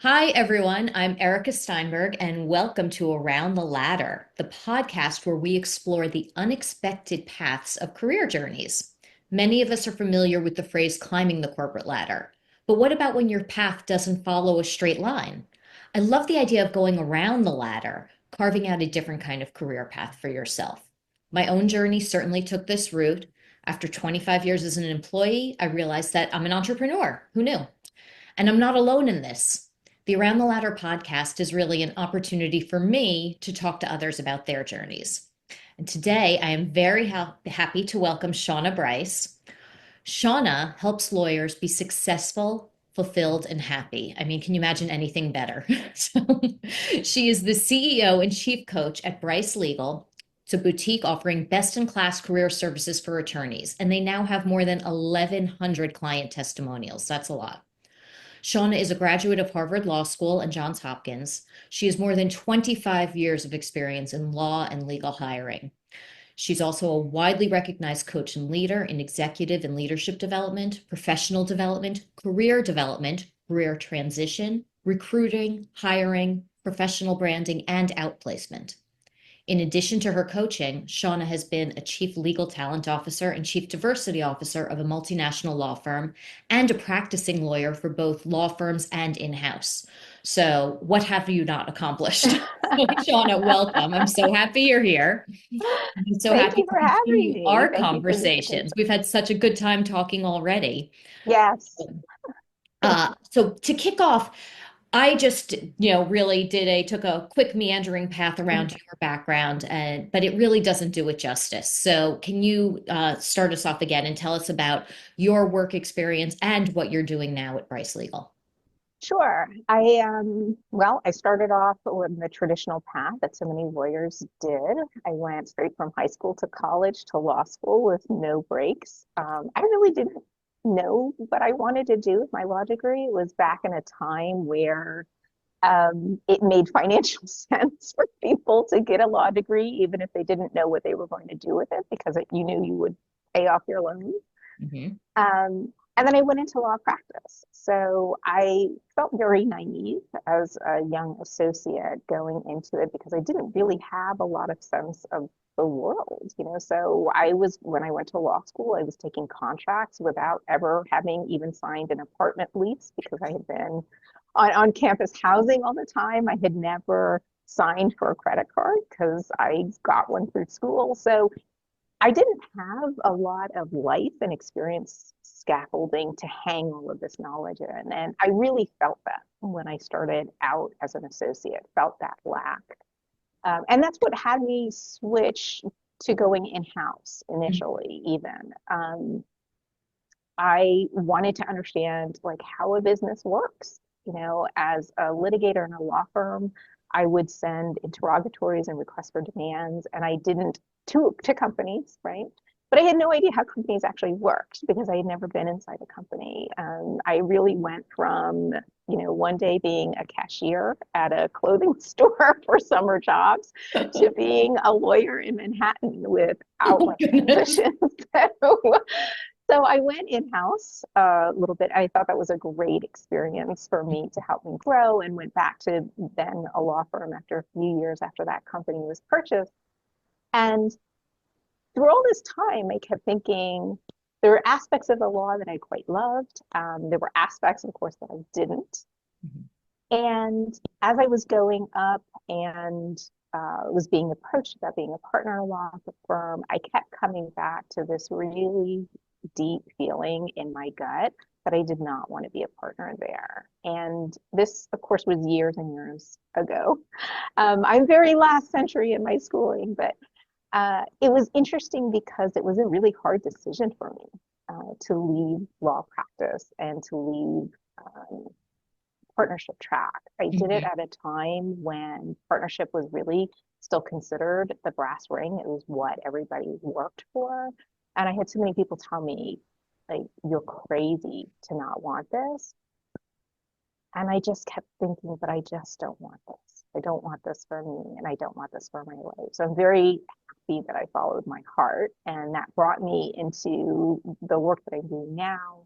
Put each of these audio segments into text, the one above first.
Hi, everyone. I'm Erika Steinberg, and welcome to Around the Ladder, the podcast where we explore the unexpected paths of career journeys. Many of us are familiar with the phrase climbing the corporate ladder, but what about when your path doesn't follow a straight line? I love the idea of going around the ladder, carving out a different kind of career path for yourself. My own journey certainly took this route. After 25 years as an employee, I realized that I'm an entrepreneur. Who knew? And I'm not alone in this. The Around the Ladder podcast is really an opportunity for me to talk to others about their journeys. And today I am very happy to welcome Shauna Bryce. Shauna helps lawyers be successful, fulfilled, and happy. I mean, can you imagine anything better? So, she is the CEO and chief coach at Bryce Legal. It's a boutique offering best in class career services for attorneys, and they now have more than 1,100 client testimonials. That's a lot. Shauna is a graduate of Harvard Law School and Johns Hopkins. She has more than 25 years of experience in law and legal hiring. She's also a widely recognized coach and leader in executive and leadership development, professional development, career transition, recruiting, hiring, professional branding, and outplacement. In addition to her coaching, Shauna has been a chief legal talent officer and chief diversity officer of a multinational law firm and a practicing lawyer for both law firms and in-house. So, what have you not accomplished? Shauna, welcome. I'm so happy you're here. I'm so Thank happy you to for having continue me. our Thank you for the conversations. invitation. We've had such a good time talking already. Yes. So to kick off, I just, really took a quick meandering path around your background, and but it really doesn't do it justice. So can you start us off again and tell us about your work experience and what you're doing now at Bryce Legal? Sure. I started off with the traditional path that so many lawyers did. I went straight from high school to college to law school with no breaks. I really didn't know what I wanted to do with my law degree. It was back in a time where it made financial sense for people to get a law degree, even if they didn't know what they were going to do with it, because you knew you would pay off your loans. Mhm. And then I went into law practice. So I felt very naive as a young associate going into it because I didn't really have a lot of sense of the world, you know. So when I went to law school, I was taking contracts without ever having even signed an apartment lease because I had been on campus housing all the time. I had never signed for a credit card because I got one through school. So I didn't have a lot of life and experience scaffolding to hang all of this knowledge in. And I really felt that when I started out as an associate, felt that lack. And that's what had me switch to going in-house initially, even. I wanted to understand like how a business works. You know, as a litigator in a law firm, I would send interrogatories and requests for demands, and I didn't to companies, right? But I had no idea how companies actually worked because I had never been inside a company. I really went from, one day being a cashier at a clothing store for summer jobs to being a lawyer in Manhattan with Oh my outline goodness. positions. So I went in-house a little bit. I thought that was a great experience for me to help me grow, and went back to then a law firm after a few years after that company was purchased. And through all this time, I kept thinking there were aspects of the law that I quite loved. There were aspects, of course, that I didn't. Mhm. And as I was going up and was being approached about being a partner in a law firm, I kept coming back to this really deep feeling in my gut that I did not want to be a partner there. And this, of course, was years and years ago. I'm very last century in my schooling, but it was interesting because it was a really hard decision for me to leave law practice and to leave partnership track. I did it Mhm. at a time when partnership was really still considered the brass ring. It was what everybody worked for. And I had so many people tell me, like, you're crazy to not want this. And I just kept thinking, but I just don't want this. I don't want this for me, and I don't want this for my life. So I'm very happy that I followed my heart, and that brought me into the work that I'm doing now.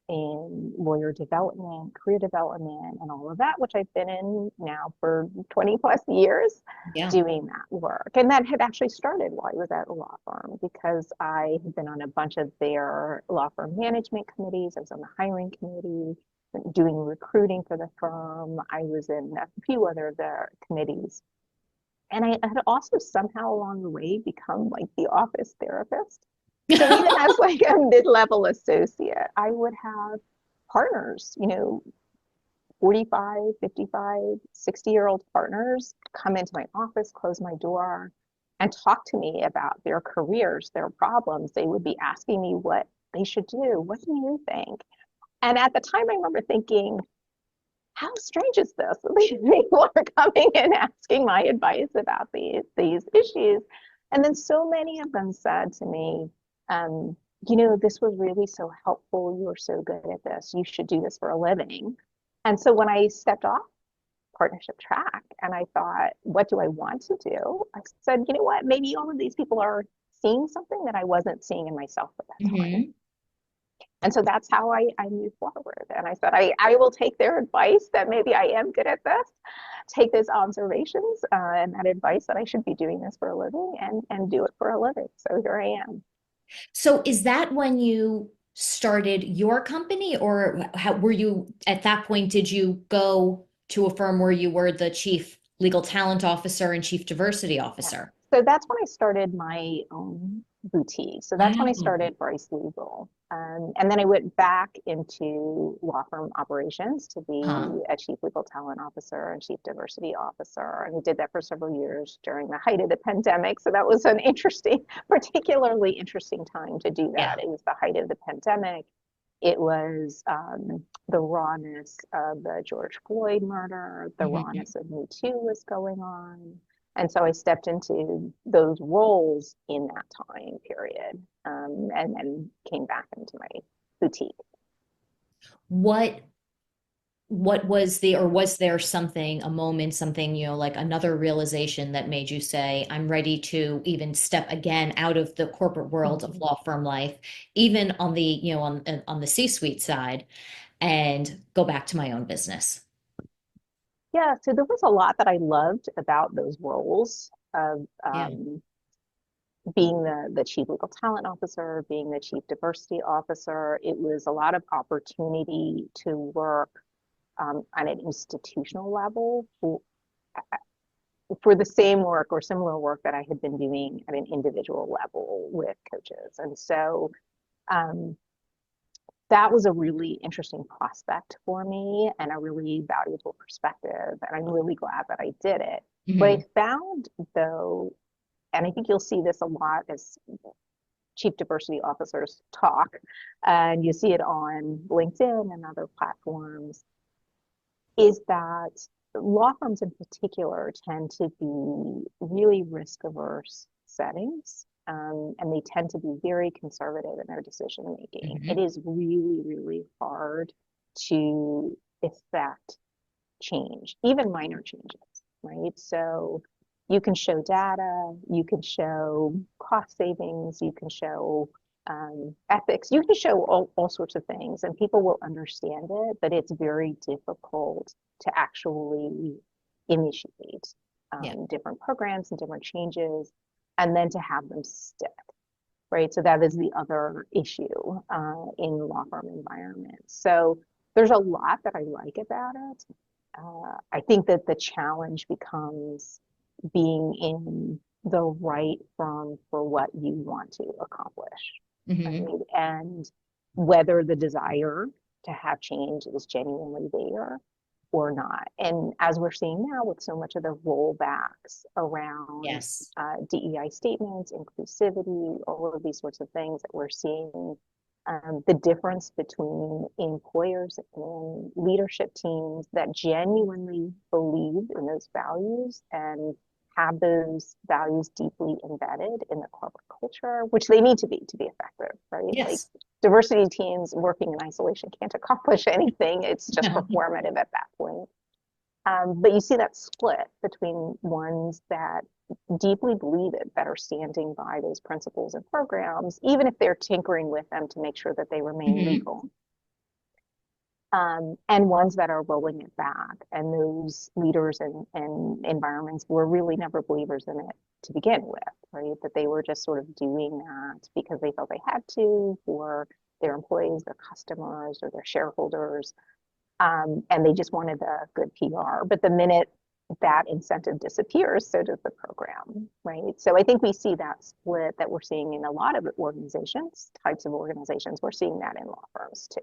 in lawyer development, career development, and all of that, which I've been in now for 20 plus years Yeah. doing that work. And that had actually started while I was at a law firm because I had been on a bunch of their law firm management committees. I was on the hiring committee, doing recruiting for the firm. I was in a few other of their committees. And I had also somehow along the way become like the office therapist. So even as like a mid-level associate, I would have partners, 45, 55, 60-year-old partners come into my office, close my door, and talk to me about their careers, their problems. They would be asking me what they should do. What do you think? And at the time, I remember thinking, how strange is this? These people are coming and asking my advice about these issues. And then so many of them said to me, this was really so helpful. You are so good at this. You should do this for a living. And so when I stepped off partnership track and I thought, what do I want to do? I said, you know what? Maybe all of these people are seeing something that I wasn't seeing in myself at that time. Hmm. And so that's how I moved forward. And I said, I will take their advice that maybe I am good at this, take those observations and that advice that I should be doing this for a living and do it for a living. So here I am. So is that when you started your company, or how were you at that point? Did you go to a firm where you were the chief legal talent officer and chief diversity Yeah. officer? So that's when I started my own boutique. So that's when I Wow. started Bryce Legal. And then I went back into law firm operations to Huh. be a chief legal talent officer and chief diversity officer. And I did that for several years during the height of the pandemic. So that was an interesting, particularly interesting time to do Yeah. that. It was the height of the pandemic. It was the rawness of the George Floyd murder, the Hmm. rawness of Me Too was going on. And so I stepped into those roles in that time period, and then came back into my boutique. What was there something, a moment, something, like another realization that made you say, I'm ready to even step again out of the corporate world of Mhm. law firm life, even on the, on the C-suite side, and go back to my own business? Yeah, so there was a lot that I loved about those roles of Yeah. being the chief legal talent officer, being the chief diversity officer. It was a lot of opportunity to work on an institutional level for the same work or similar work that I had been doing at an individual level with coaches. And so um, that was a really interesting prospect for me and a really valuable perspective. And I'm really glad that I did it. What I Hmm. found though, and I think you'll see this a lot as chief diversity officers talk, and you see it on LinkedIn and other platforms, is that law firms in particular tend to be really risk averse settings. And they tend to be very conservative in their decision making. It Hmm. is really, really hard to effect change, even minor changes, right? So you can show data, you can show cost savings, you can show ethics, you can show all sorts of things, and people will understand it, but it's very difficult to actually initiate Yeah. different programs and different changes, and then to have them stick, right? So that is the other issue in law firm environments. So there's a lot that I like about it. I think that the challenge becomes being in the right firm for what you want to accomplish, Hmm. right? And whether the desire to have change is genuinely there or not. And as we're seeing now with so much of the rollbacks around Yes. DEI statements, inclusivity, all of these sorts of things that we're seeing, the difference between employers and leadership teams that genuinely believe in those values and have those values deeply embedded in the corporate culture, which they need to be effective, right? Like Yes. diversity teams working in isolation can't accomplish anything. It's just No. performative at that point. But you see that split between ones that deeply believe it, that are standing by those principles and programs, even if they're tinkering with them to make sure that they remain Hmm. legal. and ones that are rolling it back. And those leaders and environments were really never believers in it to begin with, right? That they were just sort of doing that because they felt they had to for their employees, their customers, or their shareholders. And they just wanted the good PR. But the minute that incentive disappears, so does the program, right? So I think we see that split that we're seeing in a lot of organizations, types of organizations. We're seeing that in law firms too.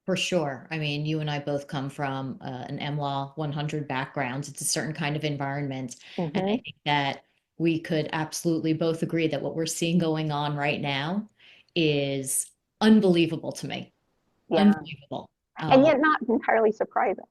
For sure. I mean, you and I both come from an MLaw 100 backgrounds. It's a certain kind of environment. And I Mm-hmm. think that we could absolutely both agree that what we're seeing going on right now is unbelievable to me. Yeah. Unbelievable. And yet not entirely surprising,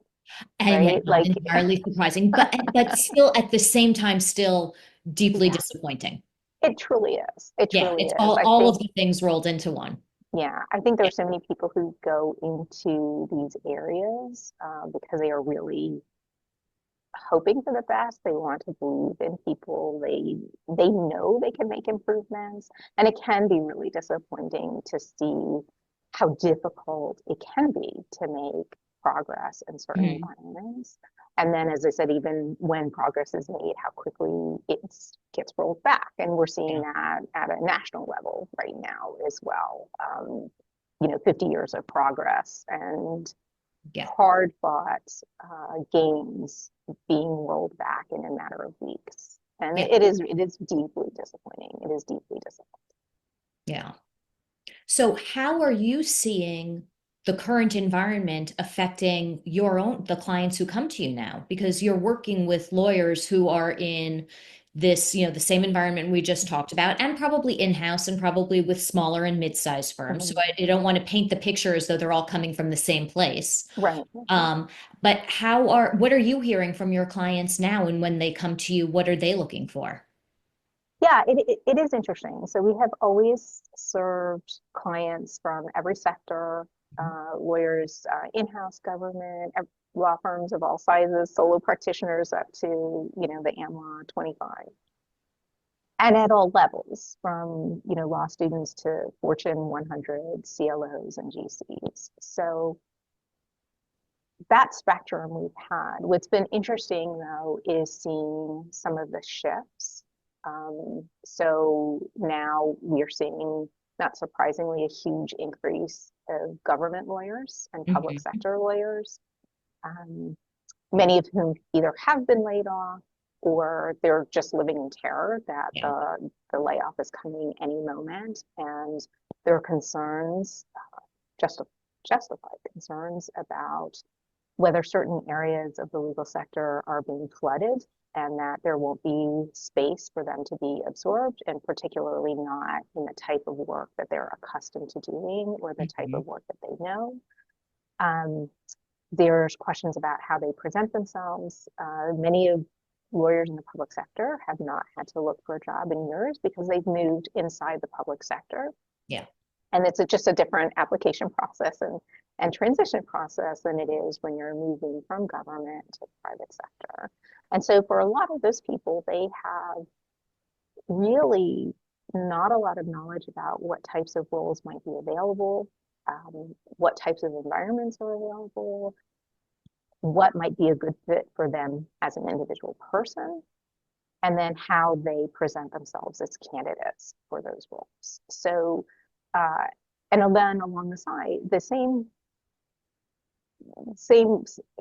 And yet right? not Like, entirely surprising, but still at the same time, still deeply yeah, disappointing. it truly is. It Yeah, truly it's is. I all of think, the things rolled into one. yeah, I think there Yeah. are so many people who go into these areas because they are really hoping for the best. They want to believe in people. They know they can make improvements, and it can be really disappointing to see how difficult it can be to make progress in certain Mhm. environments. And then, as I said, even when progress is made, how quickly it gets rolled back. And we're seeing Yeah. that at a national level right now as well. 50 years of progress and Yeah. hard fought gains being rolled back in a matter of weeks. And Yeah. it is deeply disappointing. It is deeply disappointing. Yeah. So how are you seeing the current environment affecting the clients who come to you now? Because you're working with lawyers who are in this, the same environment we just talked about, and probably in-house and probably with smaller and mid-sized firms. So Mhm. I don't want to paint the picture as though they're all coming from the same place. Right. Um, but what are you hearing from your clients now? And when they come to you, what are they looking for? Yeah, it is interesting. So we have always served clients from every sector, lawyers, in-house government, law firms of all sizes, solo practitioners up to, the AmLaw 25. And at all levels, from, law students to Fortune 100 CLOs and GCs. So that spectrum we've had. What's been interesting though is seeing some of the shifts. So now we're seeing, not surprisingly, a huge increase of government lawyers and public Mhm. sector lawyers, um, many of whom either have been laid off or they're just living in terror that Yeah. the layoff is coming any moment. And there are concerns, just justified concerns about whether certain areas of the legal sector are being flooded and that there won't be space for them to be absorbed, and particularly not in the type of work that they're accustomed to doing or the type Mhm. of work that they know. Um, there's questions about how they present themselves. Many of lawyers in the public sector have not had to look for a job in years because they've moved inside the public sector. Yeah. And it's just a different application process and transition process than it is when you're moving from government to private sector. And so for a lot of those people, they have really not a lot of knowledge about what types of roles might be available, what types of environments are available, what might be a good fit for them as an individual person, and then how they present themselves as candidates for those roles. So, uh, and then along the side, the same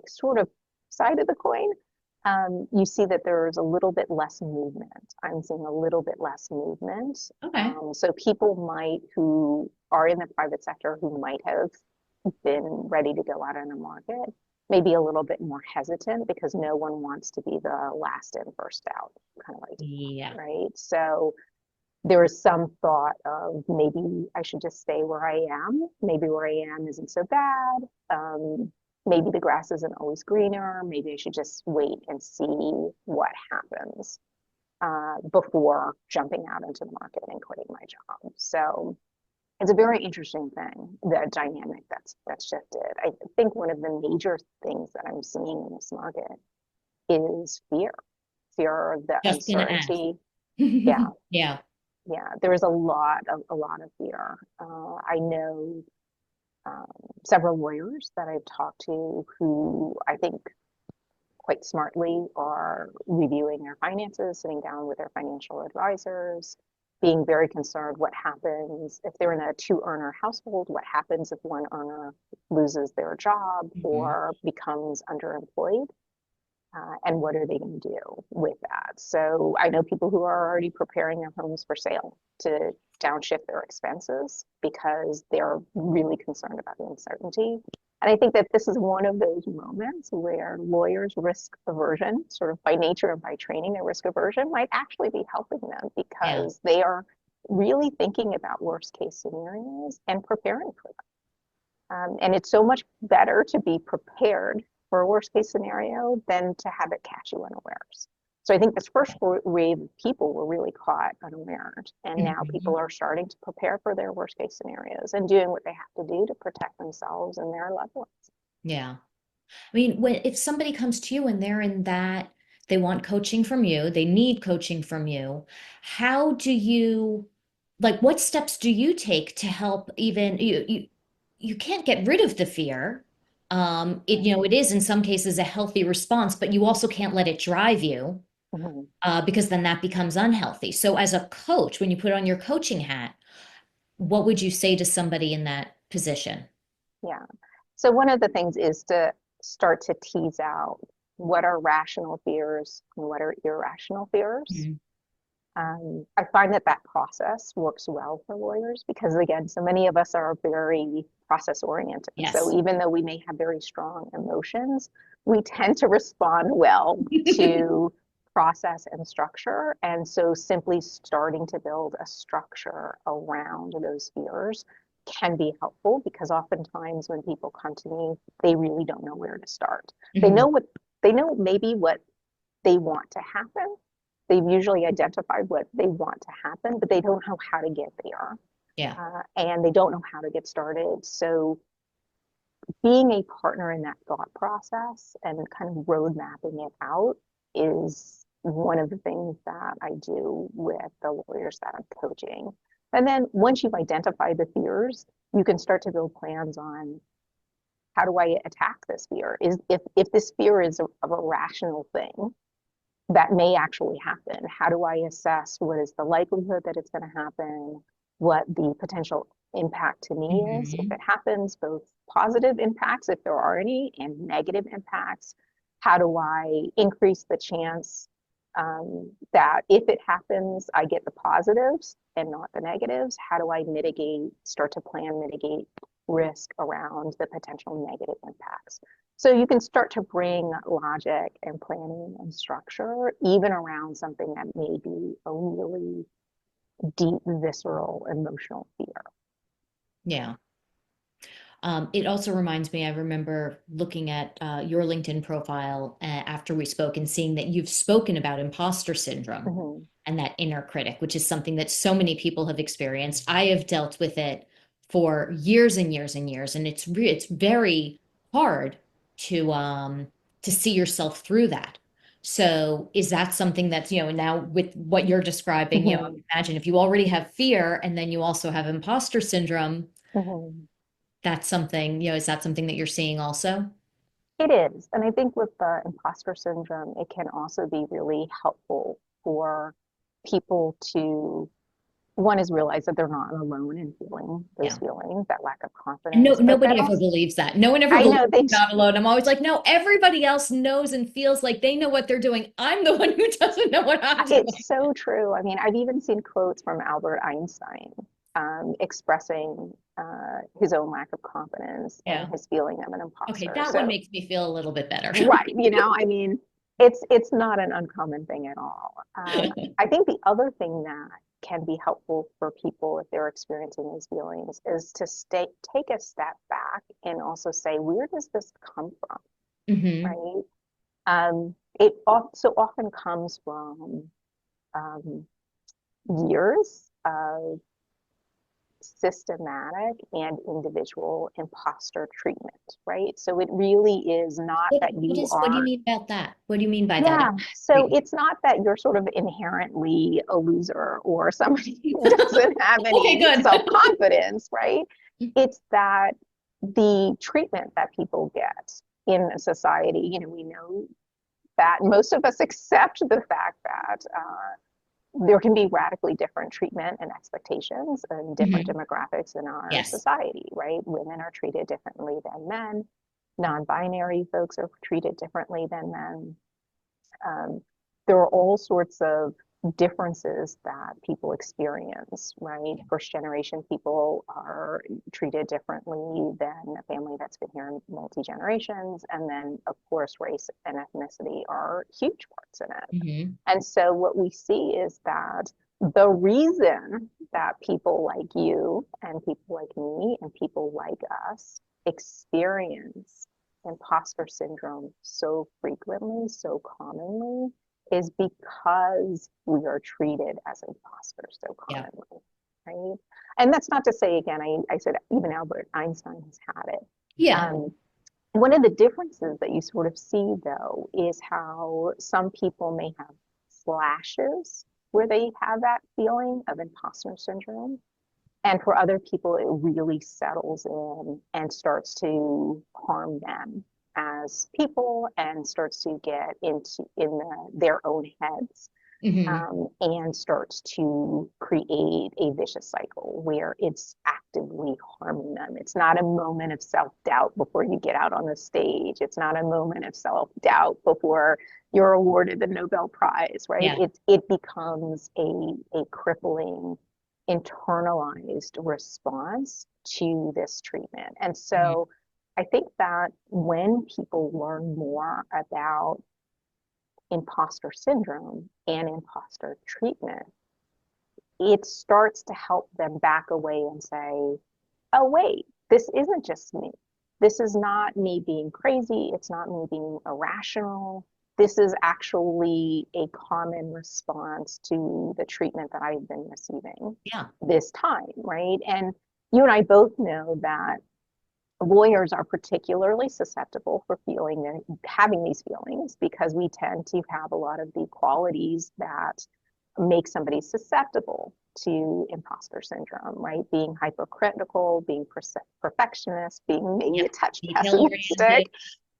sort of side of the coin, you see that there's a little bit less movement. I'm seeing a little bit less movement. Okay. So people who are in the private sector who might have been ready to go out on the market, maybe a little bit more hesitant because no one wants to be the last in, first out kind of idea, Yeah. right? So there is some thought of maybe I should just stay where I am. Maybe where I am isn't so bad. Maybe the grass isn't always greener. Maybe I should just wait and see what happens before jumping out into the market and quitting my job. So it's a very interesting thing, the dynamic that's shifted. I think one of the major things that I'm seeing in this market is fear of the Just gonna ask. uncertainty. Yeah, Yeah. yeah, there is a lot of fear. I know um, several lawyers that I've talked to who I think quite smartly are reviewing their finances, sitting down with their financial advisors, being very concerned what happens if they're in a two-earner household, what happens if one earner loses their job Mhm. or becomes underemployed, and what are they going to do with that? So I know people who are already preparing their homes for sale to downshift their expenses because they're really concerned about the uncertainty. And I think that this is one of those moments where lawyers' risk aversion, sort of by nature and by training, their risk aversion might actually be helping them Yeah. because they are really thinking about worst case scenarios and preparing for them. And it's so much better to be prepared for a worst case scenario than to have it catch you unawares. So I think this first wave of people were really caught unawares. And now people Mhm. are starting to prepare for their worst case scenarios and doing what they have to do to protect themselves and their loved ones. Yeah. I mean, when if somebody comes to you and they're in that, they want coaching from you, they need coaching from you, how do you, like, what steps do you take to help even you can't get rid of the fear. It is in some cases a healthy response, but you also can't let it drive you, Mhm. because then that becomes unhealthy. So as a coach, when you put on your coaching hat, what would you say to somebody in that position? Yeah. So one of the things is to start to tease out what are rational fears and what are irrational fears. Mhm. I find that that process works well for lawyers because, again, so many of us are very process oriented. So Yes. even though we may have very strong emotions, we tend to respond well to process and structure. And so simply starting to build a structure around those fears can be helpful because oftentimes when people come to me, they really don't know where to start. They Mhm. know what they know maybe what they want to happen. They've usually identified what they want to happen, but they don't know how to get there. Yeah. And they don't know how to get started. So being a partner in that thought process and kind of road mapping it out is one of the things that I do with the lawyers that I'm coaching. And then once you've identified the fears, you can start to build plans on how do I attack this fear? Is if this fear is of a rational thing, that may actually happen. How do I assess what is the likelihood that it's going to happen? What the potential impact to me is if Mhm. it happens, both positive impacts, if there are any, and negative impacts. How do I increase the chance that if it happens, I get the positives and not the negatives? How do I mitigate, start to plan, mitigate risk around the potential negative impacts? So you can start to bring logic and planning and structure even around something that may be a really deep, visceral, emotional fear. Yeah. It also reminds me, I remember looking at your LinkedIn profile after we spoke and seeing that you've spoken about imposter syndrome Mm-hmm. and that inner critic, which is something that so many people have experienced. I have dealt with it for years and years and years, and it's very hard to see yourself through that. So is that something that's, now with what you're describing, Mm-hmm. imagine if you already have fear and then you also have imposter syndrome, Mm-hmm. that's something, is that something that you're seeing also? It is. And I think with the imposter syndrome, it can also be really helpful for people to, one is realize that they're not alone in feeling those Yeah. feelings, that lack of And confidence, but then nobody ever also, believes that. No one ever I believes know they you're not alone. I'm always like, no, everybody else knows and feels like they know what they're doing. I'm the one who doesn't know what I'm doing. It's so true. I mean, I've even seen quotes from Albert Einstein expressing his own lack of confidence and Yeah. his feeling of an Okay, imposter. that one So, makes me feel a little bit better. right, I mean, it's not an uncommon thing at all. I think the other thing that can be helpful for people if they're experiencing these feelings is to take a step back and also say, where does this come from, Hmm. right? It so often comes from um, years of systematic and individual imposter treatment, right? So it really is not that you What do you are, mean about that? What do you mean by that? yeah, so it's not that you're sort of inherently a loser or somebody who doesn't have Okay, any good. self-confidence, right? It's that the treatment that people get in a society, we know that most of us accept the fact that there can be radically different treatment and expectations and different Hmm. demographics in our Yes. society, right? Women are treated differently than men. Non-binary folks are treated differently than men. Um, there are all sorts of differences that people experience, right? First generation people are treated differently than a family that's been here multi generations. And then, of course, race and ethnicity are huge parts in it. Hmm. And so, what we see is that the reason that people like you and people like me and people like us experience imposter syndrome so frequently, so commonly, is because we are treated as imposters so Yeah. commonly, right? And that's not to say, again, I said even Albert Einstein has had it. Yeah. Um, One of the differences that you sort of see, though, is how some people may have flashes where they have that feeling of imposter syndrome. And for other people, it really settles in and starts to harm them as people and starts to get into their own heads, Hmm. and starts to create a vicious cycle where it's actively harming them. It's not a moment of self-doubt before you get out on the stage. It's not a moment of self-doubt before you're awarded the Nobel Prize, right? Yeah. It becomes a crippling internalized response to this treatment. And Hmm. so I think that when people learn more about imposter syndrome and imposter treatment, it starts to help them back away and say, oh, wait, this isn't just me. This is not me being crazy. It's not me being irrational. This is actually a common response to the treatment that I've been receiving Yeah. this time, right? And you and I both know that lawyers are particularly susceptible for having these feelings because we tend to have a lot of the qualities that make somebody susceptible to imposter syndrome, right? Being hypercritical, being perfectionist, being maybe Yeah. a touch Detail pessimistic, oriented.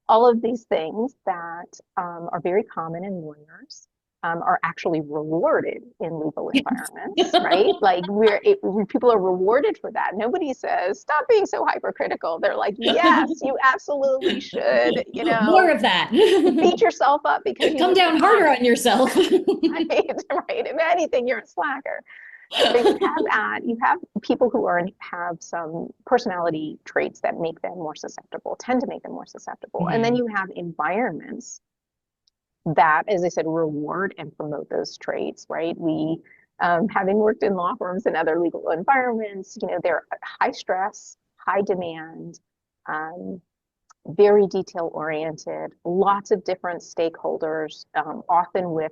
all of these things that are very common in lawyers, are actually rewarded in legal environments, right? Like people are rewarded for that. Nobody says, stop being so hypercritical. They're like, yes, you absolutely should, More of that. beat yourself up because you Come just down harder on yourself. right, right. If anything, you're a slacker. So you have that. You have people who have some personality traits that make them more susceptible, tend to make them more susceptible. And then Hmm. you have environments that, as I said, reward and promote those traits, right? Having worked in law firms and other legal environments, they're high stress, high demand, um, very detail oriented, lots of different stakeholders, often with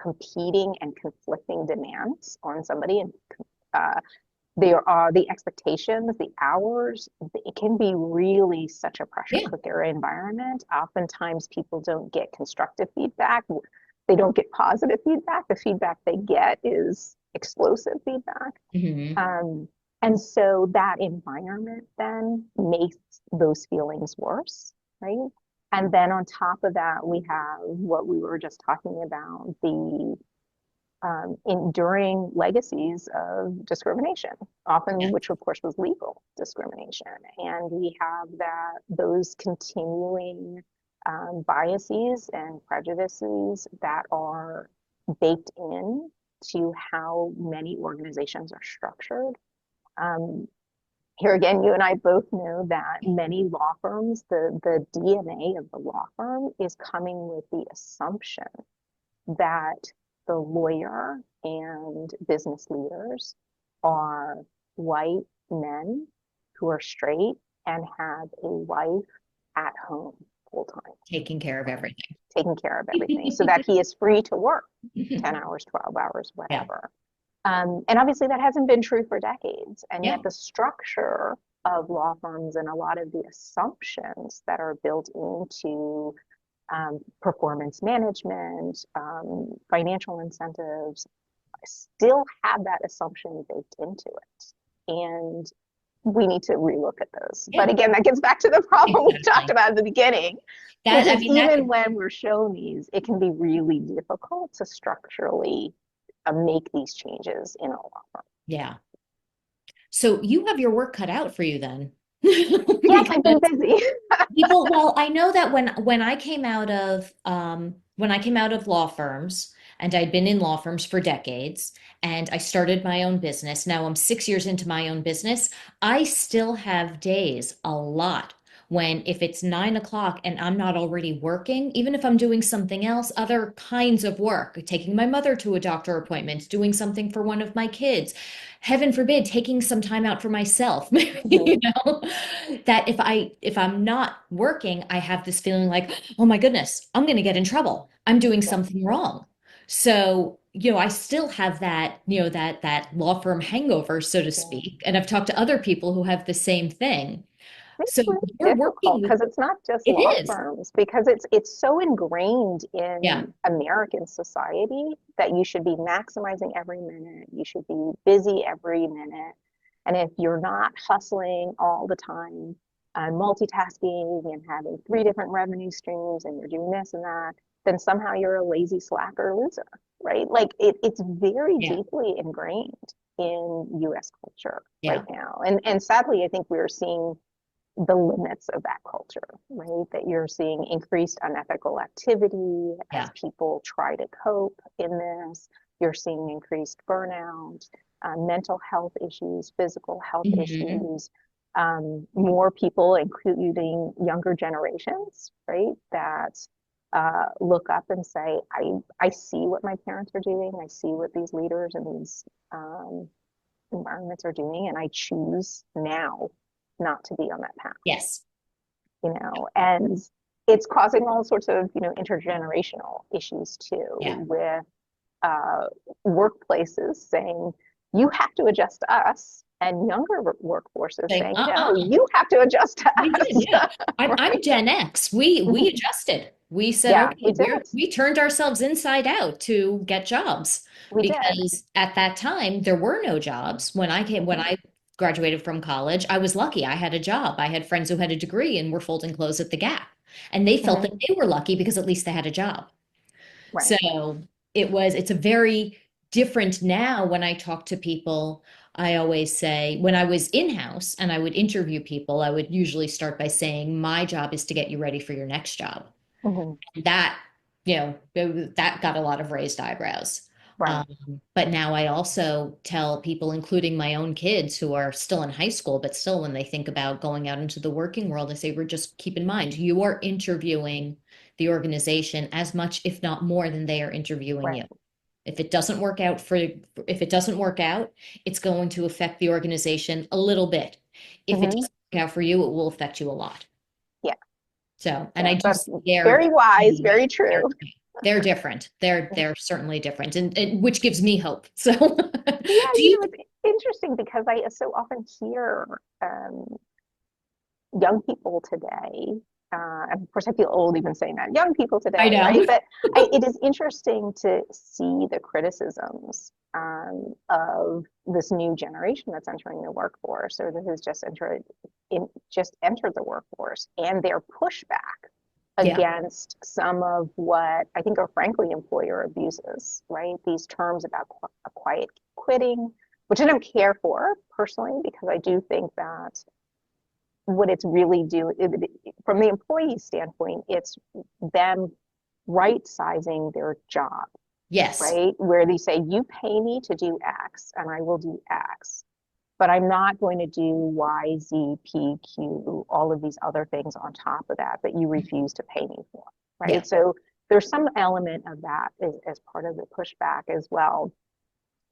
competing and conflicting demands on somebody. And uh, there are the expectations, the hours. It can be really such a pressure Yeah. cooker environment. Oftentimes, people don't get constructive feedback. They don't get positive feedback. The feedback they get is explosive feedback. Hmm. Um, and so that environment then makes those feelings worse, right? And then on top of that, we have what we were just talking about, the enduring legacies of discrimination, often Yeah. which of course was legal discrimination. And we have those continuing biases and prejudices that are baked in to how many organizations are structured. Um, Here again, you and I both know that many law firms, the DNA of the law firm is coming with the assumption that the lawyer and business leaders are white men who are straight and have a wife at home full time, Taking care of right? everything. Taking care of everything so that he is free to work 10 hours, 12 hours, Yeah. whatever. And obviously, that hasn't been true for decades. And Yeah. yet, the structure of law firms and a lot of the assumptions that are built into performance management, financial incentives, still have that assumption baked into it. And we need to relook at those. But Yeah, again, that gets back to the problem we talked exactly. about at the beginning, which That, I is mean, that, even when we're shown these, it can be really difficult to structurally make these changes in a law firm. yeah. So you have your work cut out for you then. Yes, I've been Because busy. people, well, I know that when I came out of when I came out of law firms, and I'd been in law firms for decades, and I started my own business. Now I'm 6 years into my own business. I still have days, a lot, when if it's 9 o'clock and I'm not already working, even if I'm doing something else, other kinds of work, taking my mother to a doctor appointment, doing something for one of my kids, heaven forbid, taking some time out for myself, you Mhm. know, that if I'm not working, I have this feeling like, oh my goodness, I'm going to get in trouble. I'm doing Yeah, something wrong. So, I still have that, that law firm hangover, so to yeah. speak. And I've talked to other people who have the same thing. It's So really you're working difficult with because it's not just it law is. firms, because it's so ingrained Yeah. in American society that you should be maximizing every minute. You should be busy every minute. And if you're not hustling all the time, multitasking and having three different revenue streams and you're doing this and that, then somehow you're a lazy slacker loser, right? Like it's very Yeah. deeply ingrained in US culture right Yeah. now. And sadly, I think we're seeing the limits of that culture, right? That you're seeing increased unethical activity as Yeah. people try to cope in this. You're seeing increased burnout, mental health issues, physical health Hmm. issues, more people, including younger generations, right? That look up and say, I see what my parents are doing. I see what these leaders and these environments are doing, and I choose now not to be on that path, Yes. and it's causing all sorts of, intergenerational issues too, Yeah. with uh, workplaces saying, you have to adjust to us, and younger workforces Saying, saying, no, uh-uh. you have to adjust to We did, us. yeah. I'm Right? Gen X. We adjusted. We said, Yeah, we okay, did. we turned ourselves inside out to get jobs We did. because at that time there were no jobs. When Mhm. I graduated from college, I was lucky. I had a job. I had friends who had a degree and were folding clothes at the Gap. And they felt that Mhm. they were lucky because at least they had a job. Right. So it's a very different now when I talk to people. I always say when I was in-house and I would interview people, I would usually start by saying, my job is to get you ready for your next job. Mhm. That, that got a lot of raised eyebrows. Right. Um, but now I also tell people, including my own kids who are still in high school, but still when they think about going out into the working world, I say, we're just keep in mind, you are interviewing the organization as much, if not more, than they are interviewing Right. you. If it doesn't work out, it's going to affect the organization a little bit. If it Mhm. doesn't work out for you, it will affect you a lot. Yeah. So, and I Yeah. do That's see their very wise, change. very true. They're different. They're certainly different, and which gives me hope. So, Yeah, do you? it's interesting because I so often hear young people today, and of course I feel old even saying that, young people I today, right? know. But it is interesting to see the criticisms of this new generation that's entering the workforce, or that has just entered the workforce, and their pushback Yeah. against some of what I think are frankly employer abuses, right? These terms about quiet quitting, which I don't care for personally, because I do think that what it's really doing from the employee standpoint, it's them right sizing their job, Yes. right? Where they say, you pay me to do X and I will do X, but I'm not going to do Y, Z, P, Q, all of these other things on top of that you refuse to pay me for, Yeah. right? So there's some element of that as part of the pushback as well.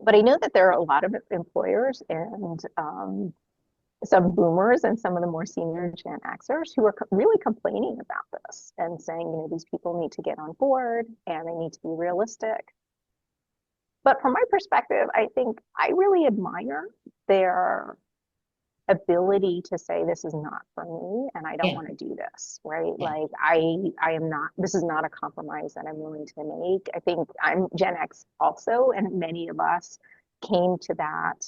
But I know that there are a lot of employers and some boomers and some of the more senior Gen Xers who are really complaining about this and saying, these people need to get on board and they need to be realistic. But from my perspective, I think I really admire their ability to say this is not for me and I don't Yeah. want to do this, right? Yeah. Like I am not, this is not a compromise that I'm willing to make. I think I'm Gen X also, and many of us came to that,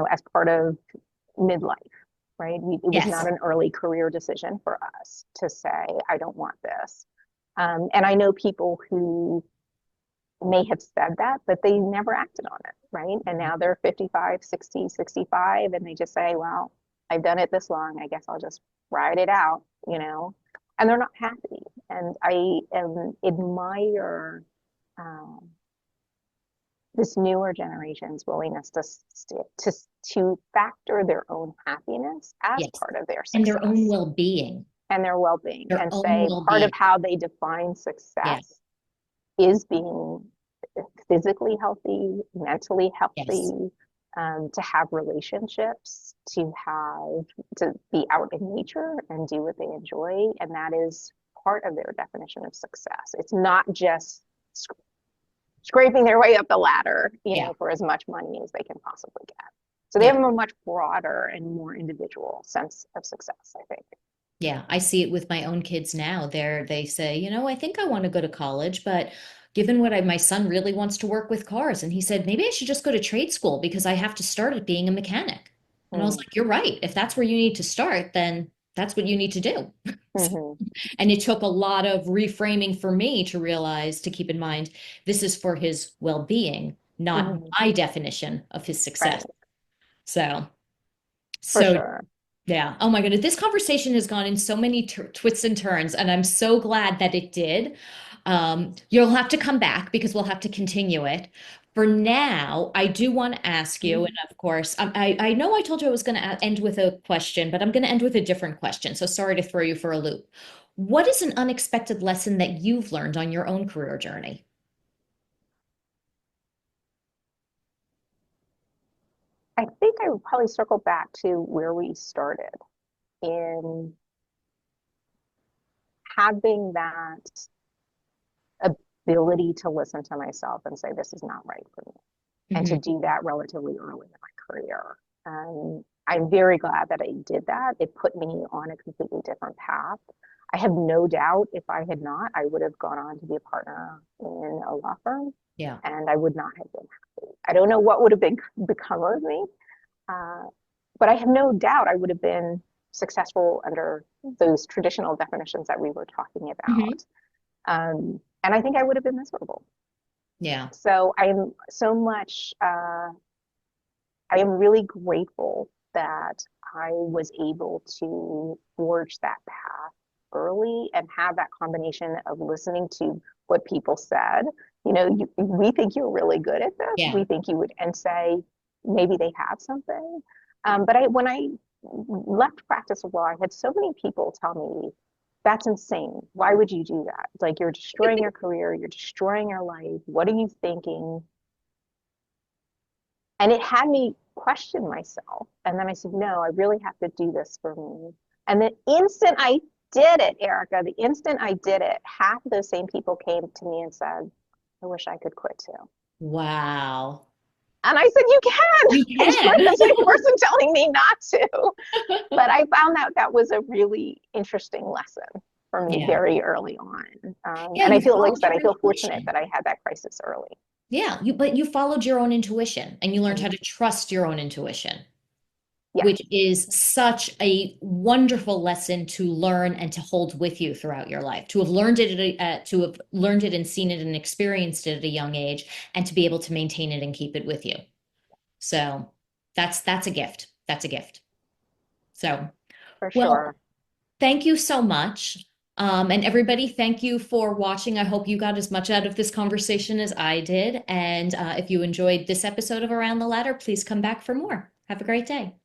as part of midlife, right? It was not Yes. an early career decision for us to say, I don't want this. And I know people who may have said that, but they never acted on it, right? And now they're 55, 60, 65, and they just say, well, I've done it this long. I guess I'll just ride it out, and they're not happy. And admire um, this newer generation's willingness to factor their own happiness as Yes. part of their And their own success well-being, and their well-being, their and own say part of well-being. how they define Yeah. success is being physically healthy, mentally Yes. healthy, to have relationships, to be out in nature and do what they enjoy. And that is part of their definition of success. It's not just scraping their way up the ladder, Yeah. for as much money as they can possibly get. So they Yeah. have a much broader and more individual sense of success, I think. Yeah, I see it with my own kids now. They say, I think I want to go to college, but given my son really wants to work with cars, and he said, maybe I should just go to trade school because I have to start at being a mechanic. And I was Mm. like, you're right. If that's where you need to start, then that's what you need to do. Mm-hmm. And it took a lot of reframing for me to realize, to keep in mind, this is for his well-being, not Mm-hmm. my definition of his Right, success. So, for so sure. yeah. Oh my goodness. This conversation has gone in so many twists and turns, and I'm so glad that it did. You'll have to come back because we'll have to continue it. For now, I do want to ask you, and of course, I know I told you I was going to end with a question, but I'm going to end with a different question. So sorry to throw you for a loop. What is an unexpected lesson that you've learned on your own career journey? I think I would probably circle back to where we started in having that ability to listen to myself and say, this is not right for me, and to Hmm. do that relatively early in my career. I'm very glad that I did that. It put me on a completely different path. I have no doubt if I had not, I would have gone on to be a partner in a law firm, Yeah. and I would not have been happy. I don't know what would have become of me, uh, but I have no doubt I would have been successful under those traditional definitions that we were talking Hmm. about. And I think I would have been miserable. Yeah. So I'm so much, I am really grateful that I was able to forge that path early and have that combination of listening to what people said. We think you're really good at this. Yeah. We think you would, and say maybe they have something. But when I left practice of law, I had so many people tell me, that's insane. Why would you do that? Like, you're destroying your career, you're destroying your life. What are you thinking? And it had me question myself. And then I said, no, I really have to do this for me. And the instant I did it, Erika, the instant I did it, half of those same people came to me and said, I wish I could quit too. Wow. And I said, you can. You And you were can. the same person telling me not to. But I found that that was a really interesting lesson for me Yeah. very early on. Yeah, And I you feel, like I followed said, your I feel fortunate intuition. that I had that crisis early. Yeah, but you followed your own intuition and you learned how Mm. to trust your own intuition, Yes, which is such a wonderful lesson to learn and to hold with you throughout your life. To have learned it to have learned it and seen it and experienced it at a young age, and to be able to maintain it and keep it with you. So that's a gift. That's a gift. So, for well, sure. thank you so much. And everybody, thank you for watching. I hope you got as much out of this conversation as I did. And if you enjoyed this episode of Around the Ladder, please come back for more. Have a great day.